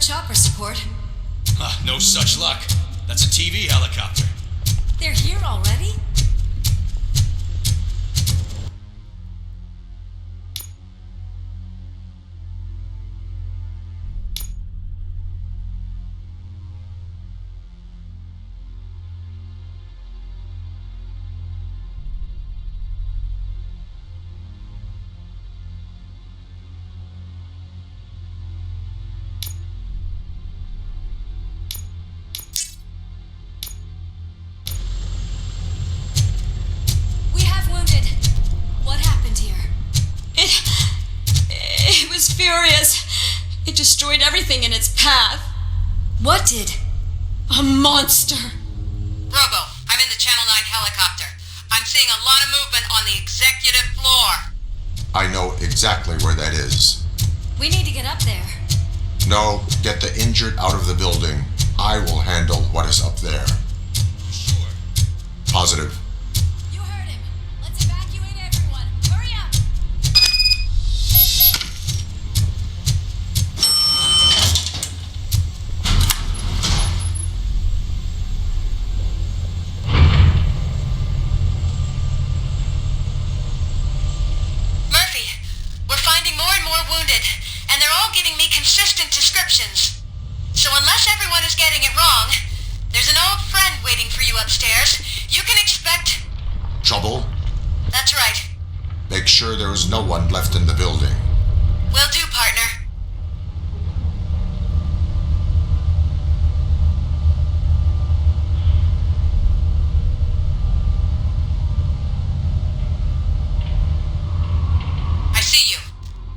chopper support. No such luck. That's a TV helicopter. They're here already? Furious. It destroyed everything in its path. What did? A monster. Robo, I'm in the Channel 9 helicopter. I'm seeing a lot of movement on the executive floor. I know exactly where that is. We need to get up there. No, get the injured out of the building. I will handle what is up there. Sure. Positive. You heard him. Let's evacuate everyone. Hurry up! Consistent descriptions. So unless everyone is getting it wrong, there's an old friend waiting for you upstairs. You can expect... Trouble? That's right. Make sure there is no one left in the building. Will do, partner. I see you.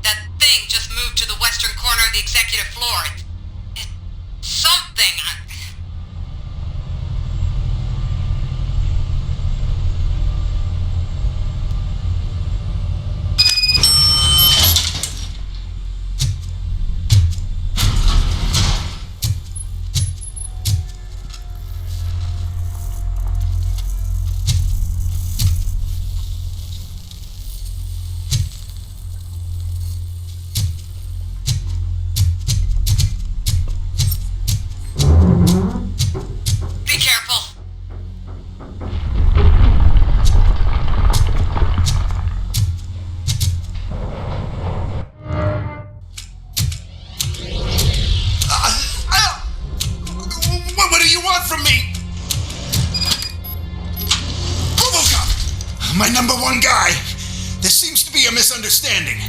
That thing just moved to the western corner of the executive floor. It's something. My number one guy. There seems to be a misunderstanding.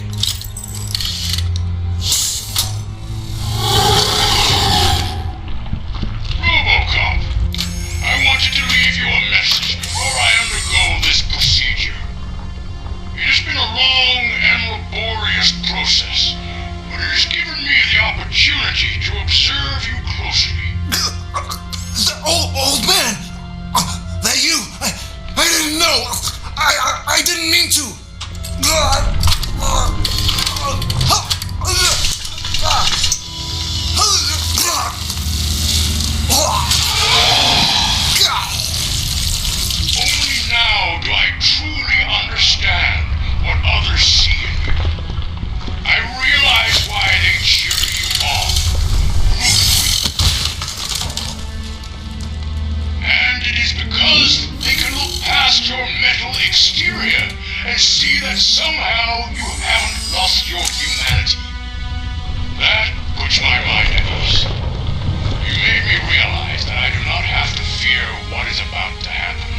RoboCop, I wanted to leave you a message before I undergo this procedure. It has been a long and laborious process, but it has given me the opportunity to observe you closely. Old man! That you? I didn't know! I didn't mean to! Only now do I truly understand what others see in you. I realize why they cheer you on. And it is because they can look past your mental exterior and see that somehow you haven't lost your humanity. That puts my mind at ease. You made me realize that I do not have to fear what is about to happen.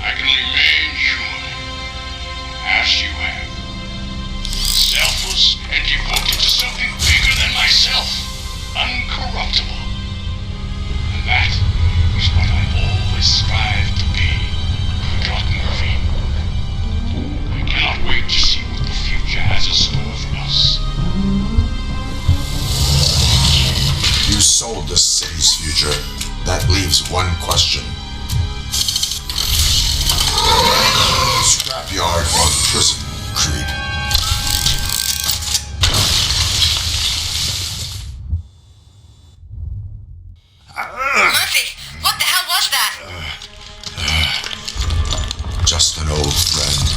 I can remain human, as you have. Selfless and devoted to something bigger than myself. Uncorruptible. And that is what I always strive to be, Doc Murphy. I cannot wait to see what the future has in store for us. You sold the city's future. That leaves one question. Scrapyard or prison, Creed? Murphy, what the hell was that? Just an old friend.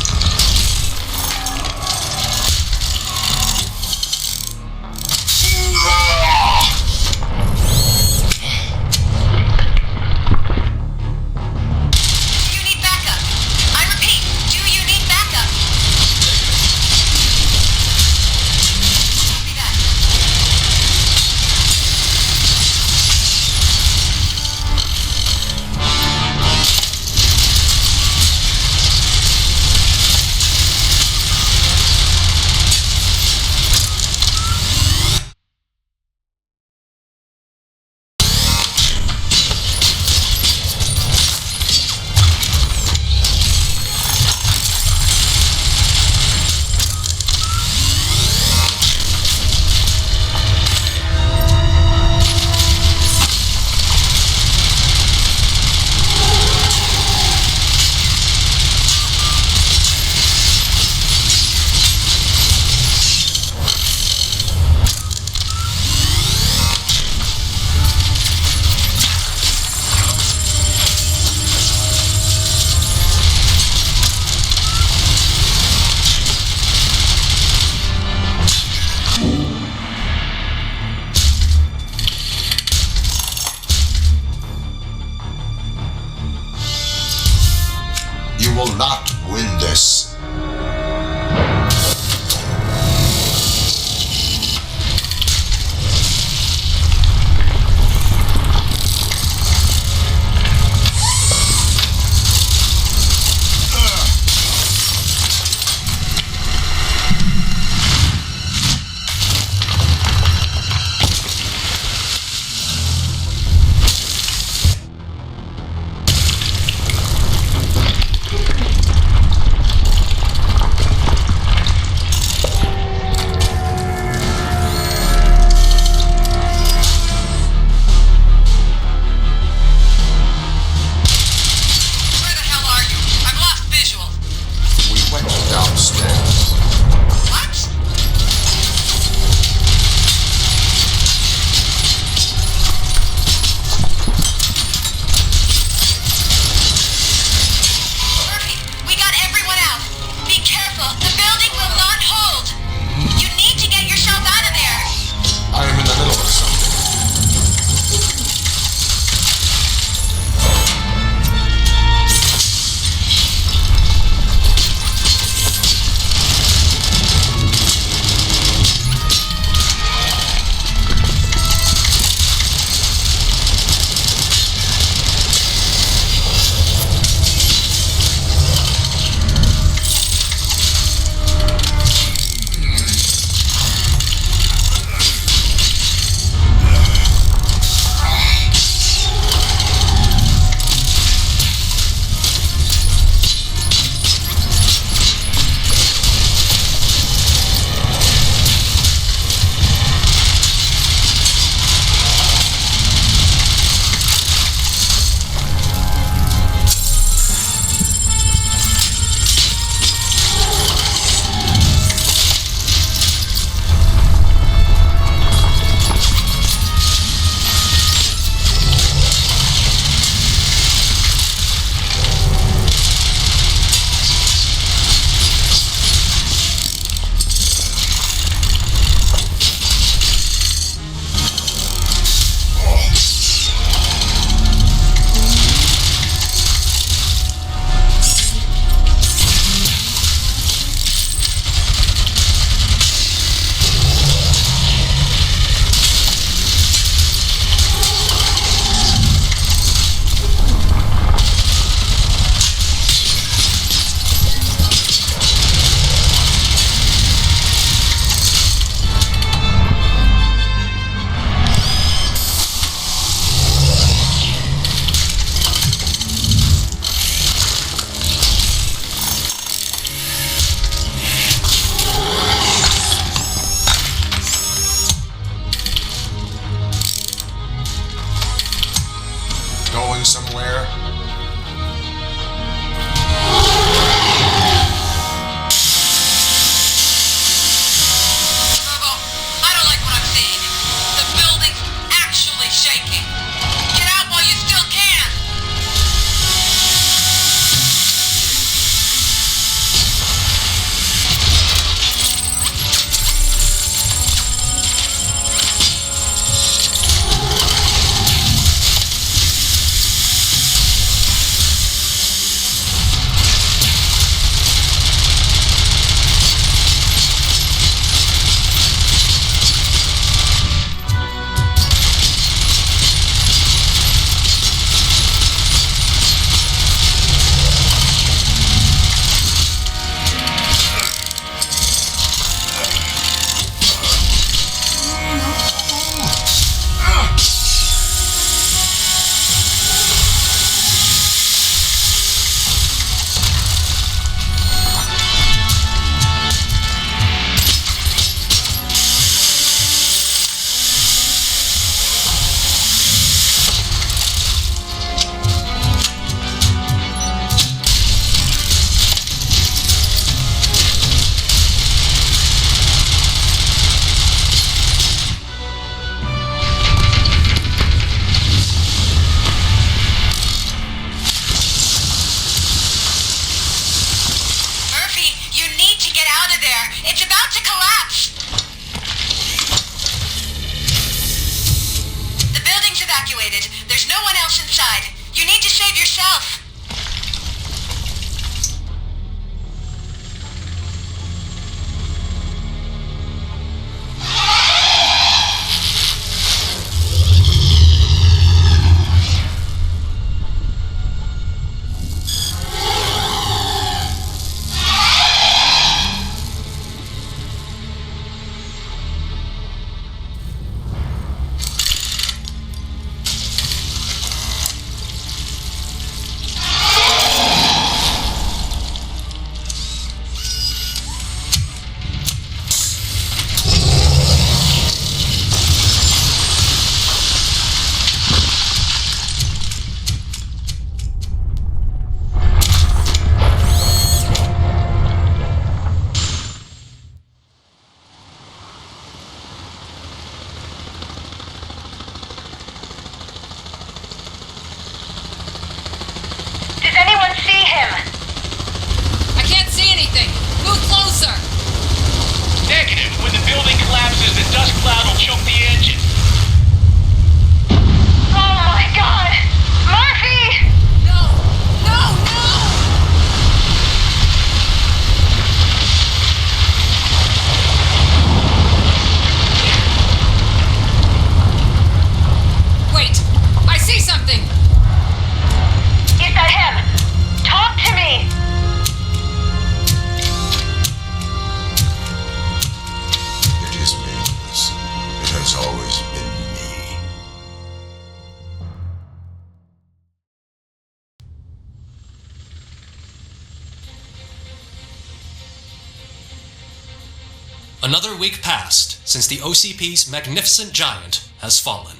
Another week passed since the OCP's magnificent giant has fallen.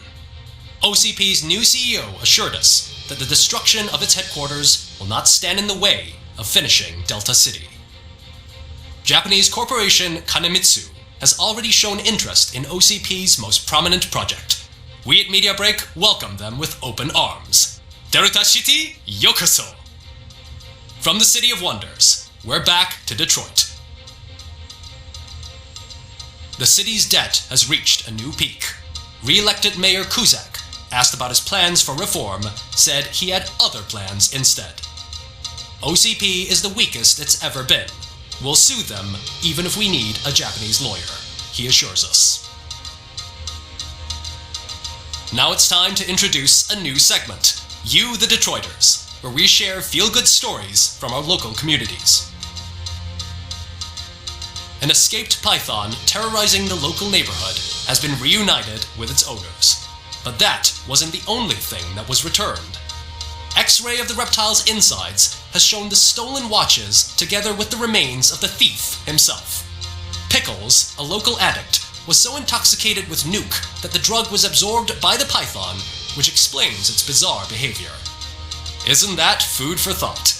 OCP's new CEO assured us that the destruction of its headquarters will not stand in the way of finishing Delta City. Japanese corporation Kanemitsu has already shown interest in OCP's most prominent project. We at Media Break welcome them with open arms. Delta City, yokoso! From the City of Wonders, we're back to Detroit. The city's debt has reached a new peak. Re-elected Mayor Cusack, asked about his plans for reform, said he had other plans instead. OCP is the weakest it's ever been. We'll sue them even if we need a Japanese lawyer, he assures us. Now it's time to introduce a new segment, You the Detroiters, where we share feel-good stories from our local communities. An escaped python terrorizing the local neighborhood has been reunited with its owners. But that wasn't the only thing that was returned. X-ray of the reptile's insides has shown the stolen watches together with the remains of the thief himself. Pickles, a local addict, was so intoxicated with nuke that the drug was absorbed by the python, which explains its bizarre behavior. Isn't that food for thought?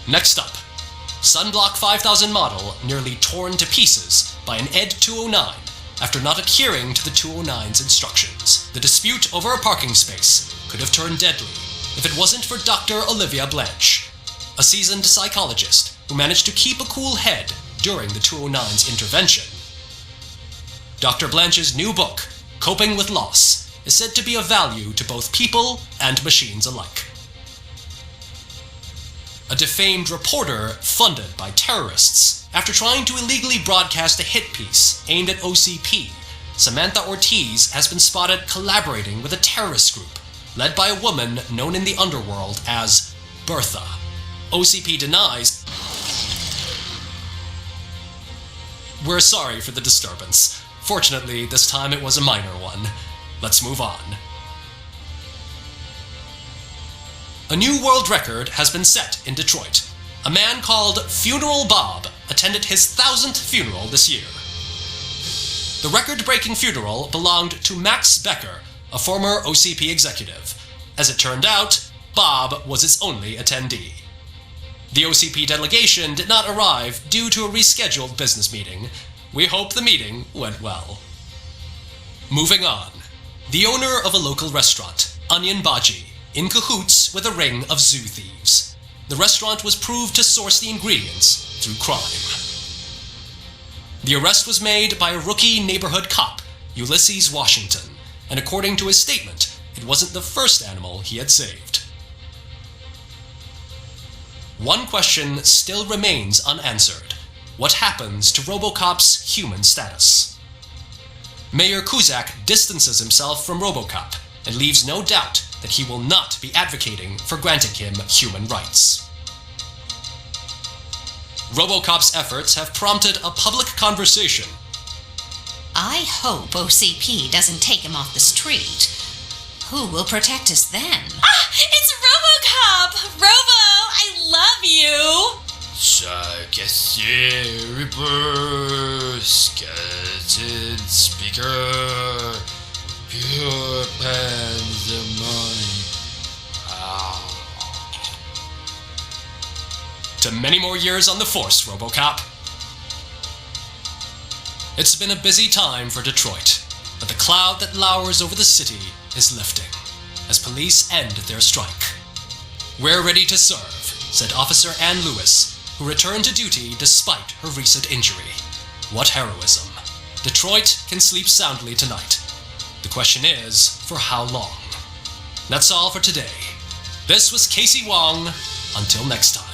Next up, Sunblock 5000 model nearly torn to pieces by an ED 209 after not adhering to the 209's instructions. The dispute over a parking space could have turned deadly if it wasn't for Dr. Olivia Blanche, a seasoned psychologist who managed to keep a cool head during the 209's intervention. Dr. Blanche's new book, Coping with Loss, is said to be of value to both people and machines alike. A defamed reporter funded by terrorists after trying to illegally broadcast a hit piece aimed at OCP. Samantha Ortiz has been spotted collaborating with a terrorist group led by a woman known in the underworld as Bertha. OCP denies. We're sorry for the disturbance. Fortunately, this time it was a minor one. Let's move on. A new world record has been set in Detroit. A man called Funeral Bob attended his 1000th funeral this year. The record-breaking funeral belonged to Max Becker, a former OCP executive. As it turned out, Bob was its only attendee. The OCP delegation did not arrive due to a rescheduled business meeting. We hope the meeting went well. Moving on. The owner of a local restaurant, Onion Baji, in cahoots with a ring of zoo thieves. The restaurant was proved to source the ingredients through crime. The arrest was made by a rookie neighborhood cop, Ulysses Washington, and according to his statement, it wasn't the first animal he had saved. One question still remains unanswered. What happens to RoboCop's human status? Mayor Cusack distances himself from RoboCop and leaves no doubt that he will not be advocating for granting him human rights. RoboCop's efforts have prompted a public conversation. I hope OCP doesn't take him off the street. Who will protect us then? Ah! It's RoboCop! Robo! I love you! Reaper, skeleton speaker, pure pandemonium. To many more years on the force, RoboCop. It's been a busy time for Detroit, but the cloud that lowers over the city is lifting as police end their strike. We're ready to serve, said Officer Ann Lewis, who returned to duty despite her recent injury. What heroism. Detroit can sleep soundly tonight. The question is, for how long? That's all for today. This was Casey Wong. Until next time.